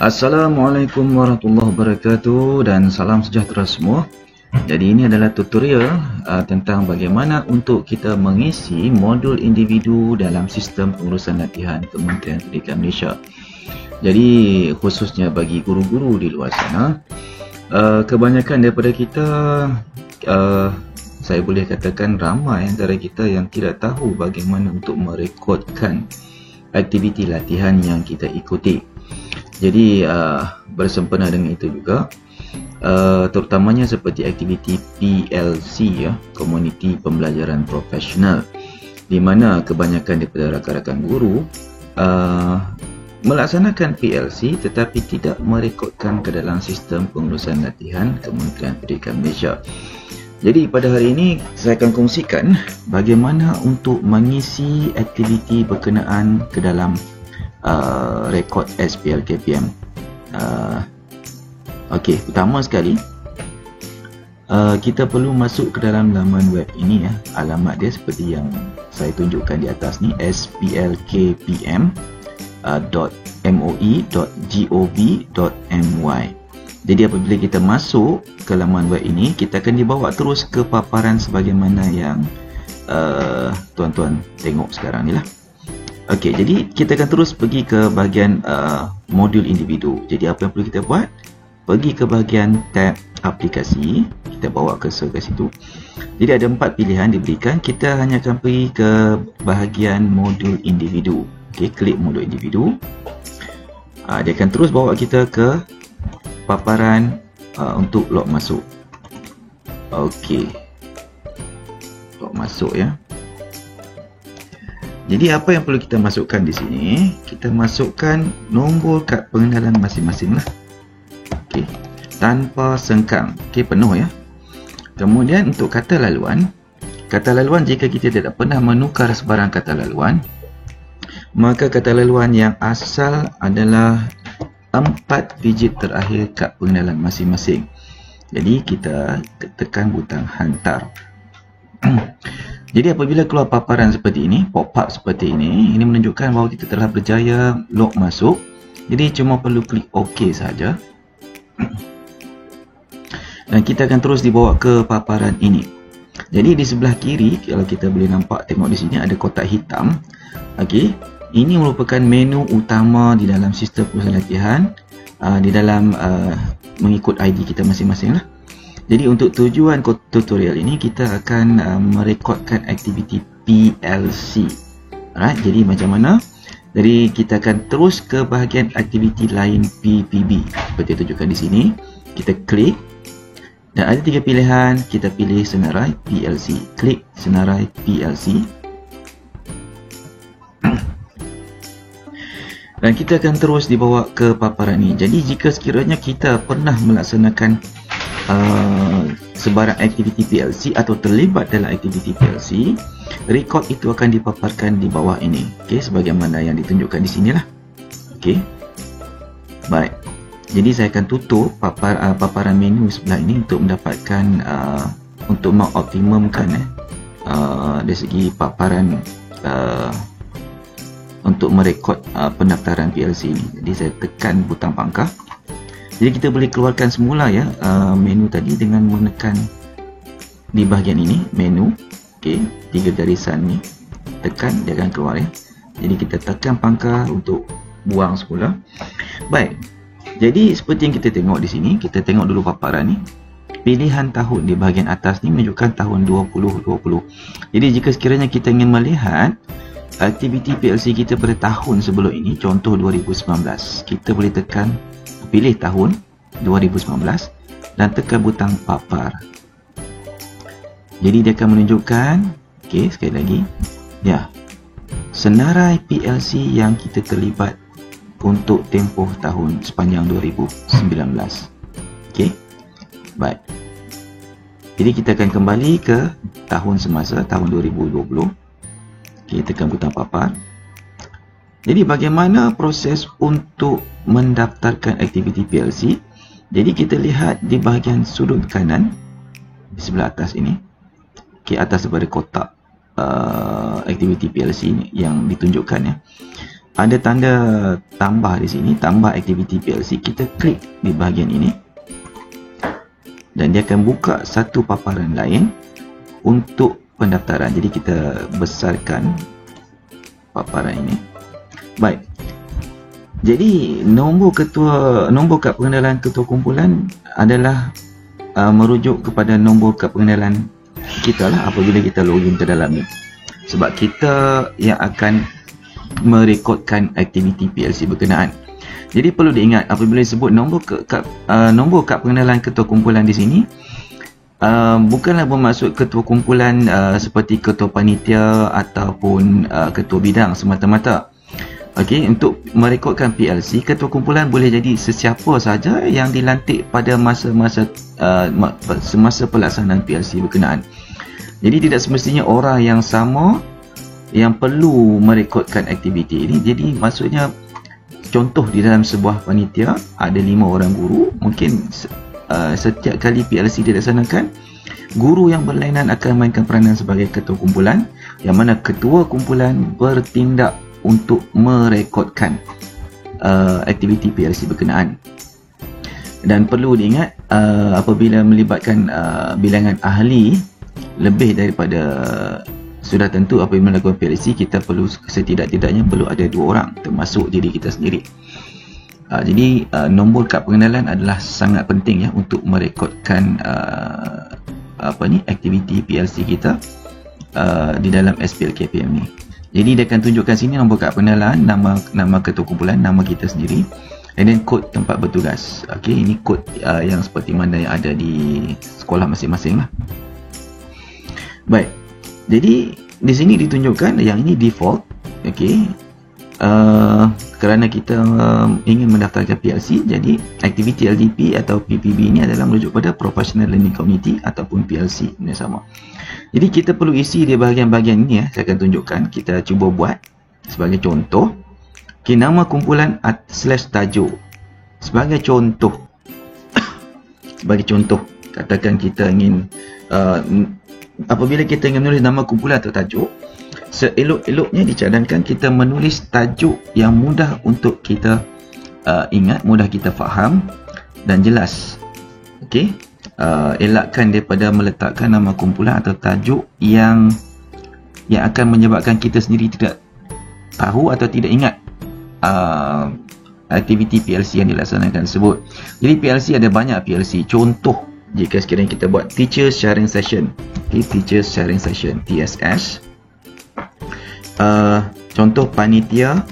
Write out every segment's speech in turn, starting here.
Assalamualaikum warahmatullahi wabarakatuh dan salam sejahtera semua. Jadi ini adalah tutorial tentang bagaimana untuk kita mengisi modul individu dalam sistem pengurusan latihan Kementerian Pendidikan Malaysia. Jadi khususnya bagi guru-guru di luar sana, kebanyakan daripada kita, saya boleh katakan ramai antara kita yang tidak tahu bagaimana untuk merekodkan aktiviti latihan yang kita ikuti. Jadi bersempena dengan itu juga, terutamanya seperti aktiviti PLC ya, Komuniti Pembelajaran Profesional, di mana kebanyakan daripada rakan-rakan guru melaksanakan PLC tetapi tidak merekodkan ke dalam sistem pengurusan latihan Kementerian Pendidikan Malaysia. Jadi pada hari ini saya akan kongsikan bagaimana untuk mengisi aktiviti berkenaan ke dalam rekod SPL KPM. Okey, pertama sekali kita perlu masuk ke dalam laman web ini ya. Alamat dia seperti yang saya tunjukkan di atas ni, splkpm.moi.gov.my. Jadi apabila kita masuk ke laman web ini, kita akan dibawa terus ke paparan sebagaimana yang tuan-tuan tengok sekarang ni lah. Okey, jadi kita akan terus pergi ke bahagian modul individu. Jadi apa yang perlu kita buat? Pergi ke bahagian tab aplikasi, kita bawa cursor ke situ. Jadi ada 4 pilihan diberikan. Kita hanya akan pergi ke bahagian modul individu. Okey, klik modul individu. Dia akan terus bawa kita ke paparan untuk log masuk. Okey, log masuk ya. Jadi apa yang perlu kita masukkan di sini? Kita masukkan nombor kad pengenalan masing-masing lah. Okey, tanpa sengkang. Okey, penuh ya. Kemudian untuk kata laluan jika kita tidak pernah menukar sebarang kata laluan, maka kata laluan yang asal adalah 4 digit terakhir kad pengenalan masing-masing. Jadi kita tekan butang hantar. Jadi apabila keluar paparan seperti ini, pop-up seperti ini menunjukkan bahawa kita telah berjaya log masuk. Jadi cuma perlu klik OK saja. Dan kita akan terus dibawa ke paparan ini. Jadi di sebelah kiri, kalau kita boleh nampak, tengok di sini ada kotak hitam. Okey, ini merupakan menu utama di dalam sistem pengurusan latihan, di dalam mengikut ID kita masing-masing lah. Jadi untuk tujuan tutorial ini, kita akan merekodkan aktiviti PLC. Alright, jadi macam mana? Jadi kita akan terus ke bahagian aktiviti lain PPB. Seperti tunjukkan di sini. Kita klik. Dan ada 3 pilihan. Kita pilih senarai PLC. Klik senarai PLC. Dan kita akan terus dibawa ke paparan ini. Jadi jika sekiranya kita pernah melaksanakan sebarang aktiviti PLC atau terlibat dalam aktiviti PLC, rekod itu akan dipaparkan di bawah ini. Okey, sebagaimana yang ditunjukkan di sinilah. Okey. Baik. Jadi saya akan tutup paparan menu sebelah ini untuk mendapatkan untuk mengoptimumkan dari segi paparan untuk merekod pendaftaran PLC ini. Jadi saya tekan butang pangkah. Jadi kita boleh keluarkan semula ya menu tadi dengan menekan di bahagian ini, menu. Okey, 3 garisan ni tekan, dia akan keluar ya. Jadi kita tekan pangkah untuk buang semula. Baik. Jadi seperti yang kita tengok di sini, kita tengok dulu paparan ni. Pilihan tahun di bahagian atas ni menunjukkan tahun 2020. Jadi jika sekiranya kita ingin melihat aktiviti PLC kita pada tahun sebelum ini, contoh 2019, kita boleh tekan pilih tahun 2019 dan tekan butang papar. Jadi dia akan menunjukkan, okey, sekali lagi ya, senarai PLC yang kita terlibat untuk tempoh tahun sepanjang 2019. Okey, baik. Jadi kita akan kembali ke tahun semasa, tahun 2020. Okey, tekan butang papar. Jadi bagaimana proses untuk mendaftarkan aktiviti PLC? Jadi kita lihat di bahagian sudut kanan di sebelah atas ini. Okey, atas daripada kotak aktiviti PLC ini yang ditunjukkan ya. ada tanda tambah di sini, tambah aktiviti PLC. Kita klik di bahagian ini dan dia akan buka satu paparan lain untuk pendaftaran. Jadi kita besarkan paparan ini. Baik. Jadi nombor kad pengenalan ketua kumpulan adalah merujuk kepada nombor kad pengenalan kita lah apabila kita login ke dalam ni. Sebab kita yang akan merekodkan aktiviti PLC berkenaan. Jadi perlu diingat apabila disebut nombor kad pengenalan ketua kumpulan di sini, bukanlah bermaksud ketua kumpulan seperti ketua panitia ataupun ketua bidang semata-mata. Okey, untuk merekodkan PLC, ketua kumpulan boleh jadi sesiapa saja yang dilantik pada semasa pelaksanaan PLC berkenaan. Jadi tidak semestinya orang yang sama yang perlu merekodkan aktiviti ini. Jadi maksudnya, contoh di dalam sebuah panitia ada 5 orang guru, mungkin setiap kali PLC dilaksanakan, guru yang berlainan akan mainkan peranan sebagai ketua kumpulan, yang mana ketua kumpulan bertindak untuk merekodkan aktiviti PLC berkenaan. Dan perlu diingat, apabila melibatkan bilangan ahli lebih daripada sudah tentu apabila melakukan PLC, kita perlu setidak-tidaknya perlu ada 2 orang, termasuk diri kita sendiri. Jadi nombor kad pengenalan adalah sangat penting ya untuk merekodkan aktiviti PLC kita di dalam SPLKPM ni. Jadi dia akan tunjukkan sini nombor kad pengenalan, nama ketua kumpulan, nama kita sendiri, and then kod tempat bertugas. Okey, ini kod yang seperti mana yang ada di sekolah masing-masing lah. Baik. Jadi di sini ditunjukkan yang ini default, okey. Kerana kita ingin mendaftarkan PLC, jadi aktiviti LDP atau PPB ini adalah merujuk pada Professional Learning Community ataupun PLC, ini sama. Jadi kita perlu isi di bahagian-bahagian ini ya, saya akan tunjukkan. Kita cuba buat sebagai contoh. Okey, nama kumpulan /tajuk. Sebagai contoh. Sebagai contoh, katakan kita ingin apabila kita ingin menulis nama kumpulan atau tajuk, seelok-eloknya dicadangkan kita menulis tajuk yang mudah untuk kita ingat, mudah kita faham dan jelas. Okey, elakkan daripada meletakkan nama kumpulan atau tajuk yang akan menyebabkan kita sendiri tidak tahu atau tidak ingat aktiviti PLC yang dilaksanakan tersebut. Jadi PLC ada banyak PLC. Contoh, jika sekiranya kita buat Teacher Sharing Session, okay, Teacher Sharing Session, TSS. Contoh panitia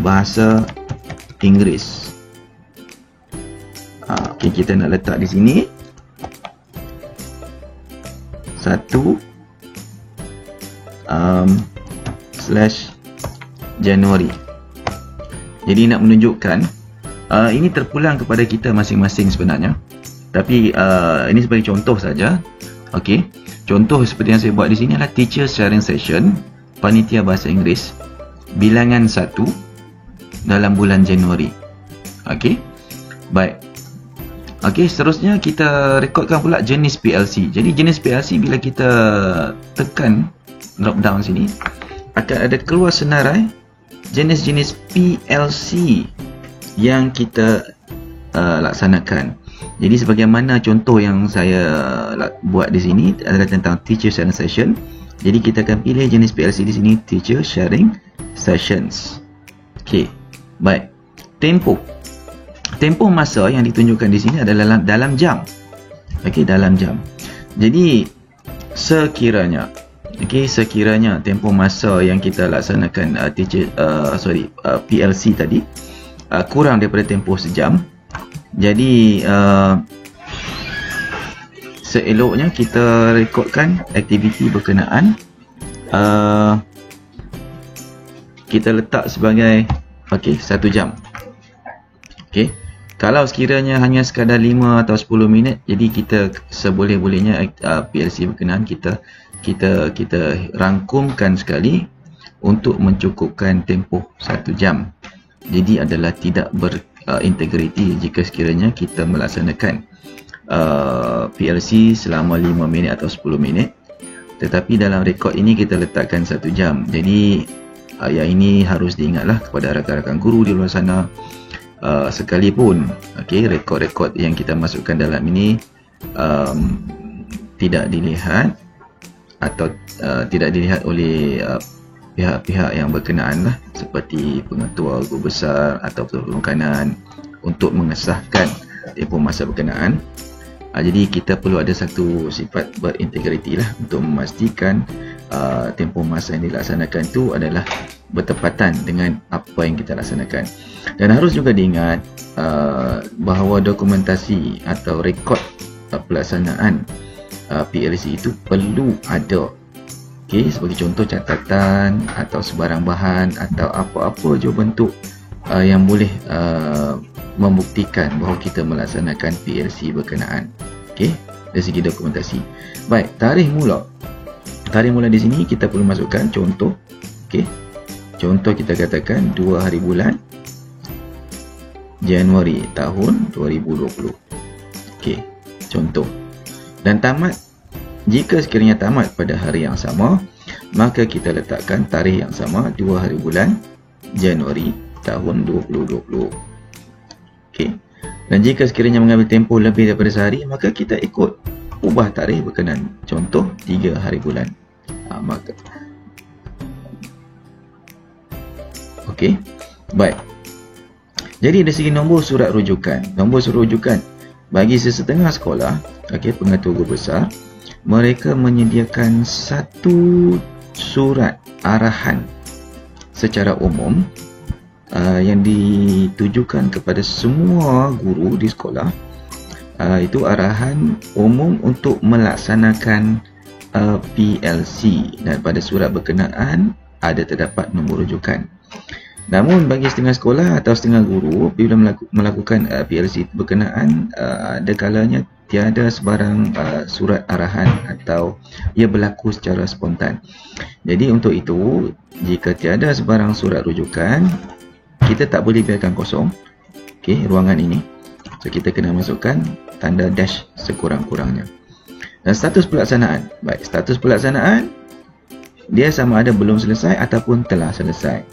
bahasa Inggeris. Okay, kita nak letak di sini 1/Januari. Jadi nak menunjukkan ini terpulang kepada kita masing-masing sebenarnya. Tapi ini sebagai contoh saja. Okey. Contoh seperti yang saya buat di sini adalah Teacher Sharing Session, panitia bahasa Inggeris, bilangan 1 dalam bulan Januari. Okey. Baik. Okey, seterusnya kita rekodkan pula jenis PLC. Jadi jenis PLC bila kita tekan drop down sini, akan ada keluar senarai jenis-jenis PLC yang kita laksanakan. Jadi sebagaimana contoh yang saya buat di sini adalah tentang Teacher Sharing Session. Jadi kita akan pilih jenis PLC di sini, Teacher Sharing Sessions. Okey. Baik. Tempoh masa yang ditunjukkan di sini adalah dalam jam. Okey, dalam jam. Jadi sekiranya tempoh masa yang kita laksanakan PLC tadi kurang daripada tempoh sejam, jadi seeloknya kita rekodkan aktiviti berkenaan, kita letak sebagai 1 jam. Okey, kalau sekiranya hanya sekadar 5 atau 10 minit, jadi kita seboleh-bolehnya PLC berkenaan kita rangkumkan sekali untuk mencukupkan tempoh 1 jam. Jadi adalah tidak berintegriti jika sekiranya kita melaksanakan PLC selama 5 minit atau 10 minit, tetapi dalam rekod ini kita letakkan 1 jam. Jadi Yang ini harus diingatlah kepada rakan-rakan guru di luar sana, sekalipun rekod-rekod yang kita masukkan dalam ini tidak dilihat atau tidak dilihat oleh pihak-pihak yang berkenaan lah, seperti pengetua guru besar atau petugas kanan untuk mengesahkan tempoh masa berkenaan. Jadi kita perlu ada satu sifat berintegriti lah untuk memastikan tempoh masa yang dilaksanakan itu adalah bertepatan dengan apa yang kita laksanakan. Dan harus juga diingat bahawa dokumentasi atau rekod pelaksanaan PLC itu perlu ada. Sebagai contoh, catatan atau sebarang bahan atau apa-apa je bentuk yang boleh membuktikan bahawa kita melaksanakan PLC berkenaan. Dari segi dokumentasi. Baik, tarikh mula. Tarikh mula di sini kita perlu masukkan contoh. Contoh kita katakan 2 hari bulan Januari tahun 2020. Contoh. Dan tamat, jika sekiranya tamat pada hari yang sama, maka kita letakkan tarikh yang sama, 2 hari bulan Januari tahun 2020. Dan jika sekiranya mengambil tempoh lebih daripada sehari, maka kita ikut ubah tarikh berkenaan. Contoh 3 hari bulan. Baik. Jadi dari segi nombor surat rujukan. Nombor surat rujukan bagi sesetengah sekolah, pengetua guru besar, mereka menyediakan satu surat arahan secara umum yang ditujukan kepada semua guru di sekolah. Itu arahan umum untuk melaksanakan PLC, dan pada surat berkenaan ada terdapat nombor rujukan. Namun bagi setengah sekolah atau setengah guru, bila melakukan PLC berkenaan, ada kalanya tiada sebarang surat arahan atau ia berlaku secara spontan. Jadi untuk itu, jika tiada sebarang surat rujukan, kita tak boleh biarkan kosong ruangan ini. So kita kena masukkan tanda dash sekurang-kurangnya. Dan status pelaksanaan. Baik, status pelaksanaan dia sama ada belum selesai ataupun telah selesai.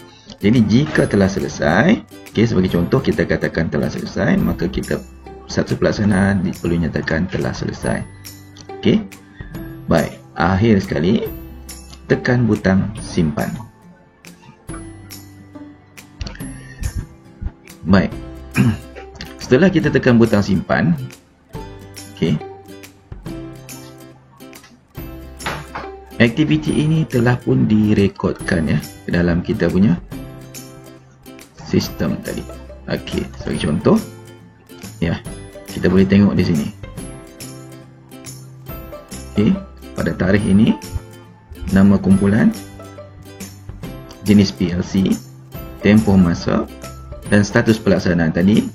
Jadi jika telah selesai, sebagai contoh kita katakan telah selesai, maka kita status pelaksanaan perlu nyatakan telah selesai. Baik, akhir sekali tekan butang simpan. Baik. Setelah kita tekan butang simpan, aktiviti ini telah pun direkodkan ke dalam kita punya sistem tadi. Sebagai contoh, kita boleh tengok di sini. Pada tarikh ini, nama kumpulan, jenis PLC, tempoh masa dan status pelaksanaan tadi.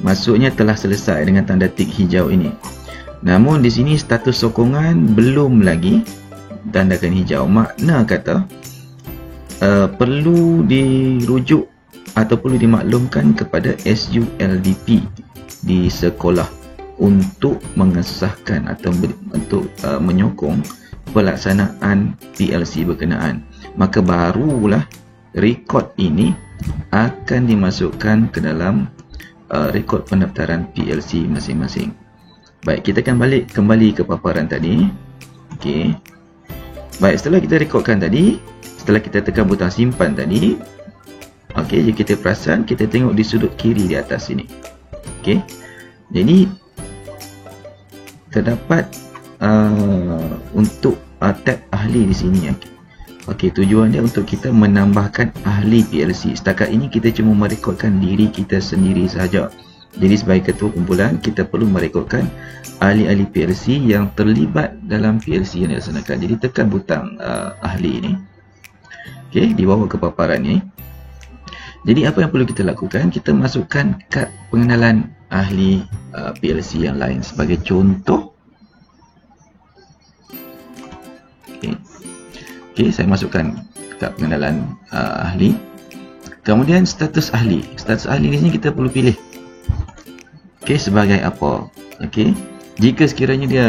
Maksudnya telah selesai dengan tanda tik hijau ini. Namun di sini status sokongan belum lagi tandakan hijau. Makna kata perlu dirujuk atau perlu dimaklumkan kepada SULDP di sekolah untuk mengesahkan atau untuk menyokong pelaksanaan PLC berkenaan. Maka barulah rekod ini akan dimasukkan ke dalam rekod pendaftaran PLC masing-masing. Baik, kita akan balik kembali ke paparan tadi. Baik, setelah kita rekodkan tadi, setelah kita tekan butang simpan tadi, jika kita perasan, kita tengok di sudut kiri di atas sini. Jadi terdapat untuk tab ahli di sini. Tujuan dia untuk kita menambahkan ahli PLC. Setakat ini kita cuma merekodkan diri kita sendiri sahaja. Jadi sebagai ketua kumpulan, kita perlu merekodkan ahli-ahli PLC yang terlibat dalam PLC yang dilaksanakan. Jadi tekan butang ahli ini. Dibawa ke paparan ini. Jadi apa yang perlu kita lakukan? Kita masukkan kad pengenalan ahli PLC yang lain. Sebagai contoh, saya masukkan kad pengenalan ahli. Kemudian status ahli. Status ahli di sini kita perlu pilih sebagai apa. Jika sekiranya dia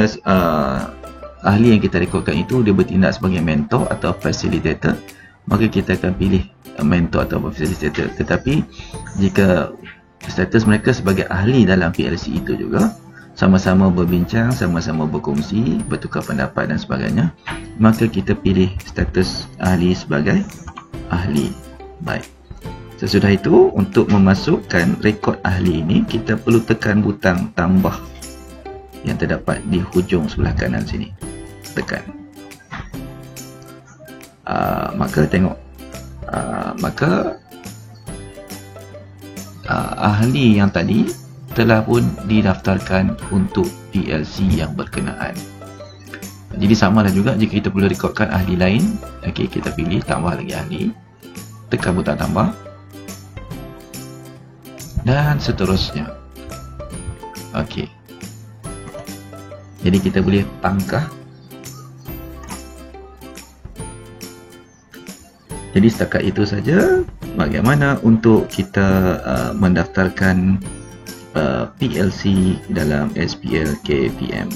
ahli yang kita rekodkan itu dia bertindak sebagai mentor atau facilitator, maka kita akan pilih mentor atau facilitator. Tetapi jika status mereka sebagai ahli dalam PLC itu juga, sama-sama berbincang, sama-sama berkongsi, bertukar pendapat dan sebagainya, maka kita pilih status ahli sebagai ahli. Baik. Sesudah itu, untuk memasukkan rekod ahli ini, kita perlu tekan butang tambah yang terdapat di hujung sebelah kanan sini. Tekan. Maka tengok. Ahli yang tadi telah pun didaftarkan untuk PLC yang berkenaan. Jadi samalah juga jika kita perlu rekodkan ahli lain. Okey, kita pilih tambah lagi ahli, tekan butang tambah dan seterusnya. Okey, jadi kita boleh pangkah. Jadi setakat itu saja bagaimana untuk kita mendaftarkan PLC dalam SPL KPM.